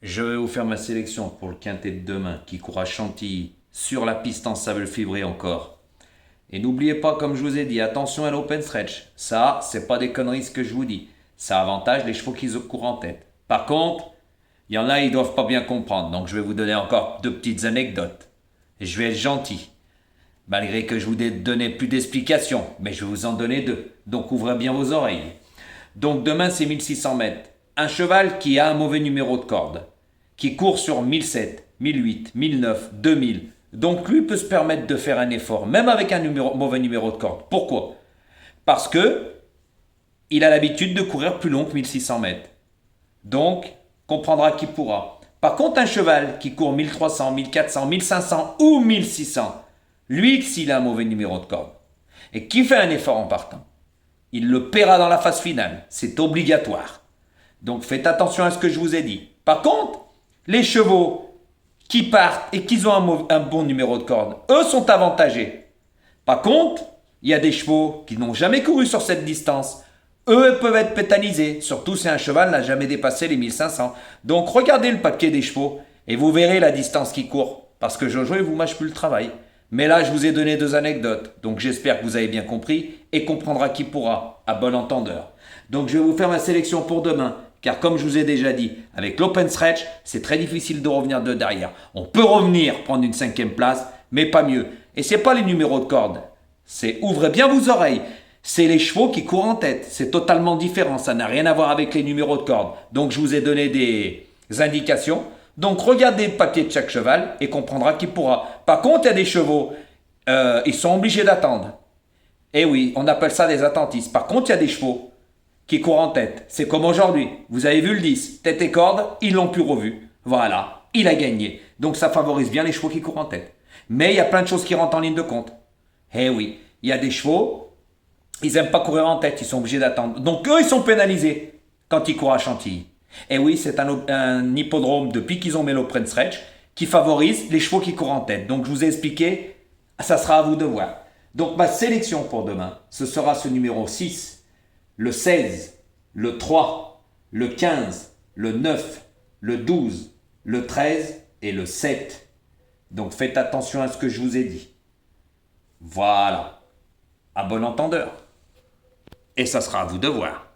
Je vais vous faire ma sélection pour le quintet de demain qui court à Chantilly, sur la piste en sable fibré encore. Et n'oubliez pas, comme je vous ai dit, attention à l'open stretch. Ça, c'est pas des conneries ce que je vous dis. Ça avantage les chevaux qui courent en tête. Par contre, il y en a, ils doivent pas bien comprendre. Donc je vais vous donner encore deux petites anecdotes. Et je vais être gentil. Malgré que je vous ai donné plus d'explications. Mais je vais vous en donner deux. Donc ouvrez bien vos oreilles. Donc demain, c'est 1600 mètres. Un cheval qui a un mauvais numéro de corde, qui court sur 1007, 1008, 1009, 2000. Donc lui peut se permettre de faire un effort, même avec un mauvais numéro de corde. Pourquoi? Parce que il a l'habitude de courir plus long que 1600 mètres. Donc, comprendra qu'il pourra. Par contre, un cheval qui court 1300, 1400, 1500 ou 1600, lui, s'il a un mauvais numéro de corde, et qui fait un effort en partant, il le paiera dans la phase finale. C'est obligatoire. Donc faites attention à ce que je vous ai dit. Par contre, les chevaux qui partent et qui ont un bon numéro de corde, eux sont avantagés. Par contre, il y a des chevaux qui n'ont jamais couru sur cette distance. Eux peuvent être pénalisés, surtout si un cheval n'a jamais dépassé les 1500. Donc regardez le papier des chevaux et vous verrez la distance qui court. Parce que Jojo, il vous mâche plus le travail. Mais là, je vous ai donné deux anecdotes. Donc j'espère que vous avez bien compris et comprendra qui pourra, à bon entendeur. Donc je vais vous faire ma sélection pour demain. Car comme je vous ai déjà dit, avec l'open stretch, c'est très difficile de revenir de derrière. On peut revenir prendre une cinquième place, mais pas mieux. Et c'est pas les numéros de corde. C'est, ouvrez bien vos oreilles. C'est les chevaux qui courent en tête. C'est totalement différent. Ça n'a rien à voir avec les numéros de corde. Donc je vous ai donné des indications. Donc regardez le papier de chaque cheval et comprendra qui pourra. Par contre, il y a des chevaux, ils sont obligés d'attendre. Eh oui, on appelle ça des attentistes. Par contre, il y a des chevaux qui courent en tête. C'est comme aujourd'hui. Vous avez vu le 10, tête et corde, ils l'ont plus revu. Voilà, il a gagné. Donc ça favorise bien les chevaux qui courent en tête. Mais il y a plein de choses qui rentrent en ligne de compte. Eh oui, il y a des chevaux, ils n'aiment pas courir en tête, ils sont obligés d'attendre. Donc eux, ils sont pénalisés quand ils courent à Chantilly. Et oui, c'est un hippodrome depuis qu'ils ont mis l'open stretch qui favorise les chevaux qui courent en tête. Donc je vous ai expliqué, ça sera à vous de voir. Donc ma sélection pour demain, ce sera ce numéro 6, le 16, le 3, le 15, le 9, le 12, le 13 et le 7. Donc faites attention à ce que je vous ai dit. Voilà, à bon entendeur. Et ça sera à vous de voir.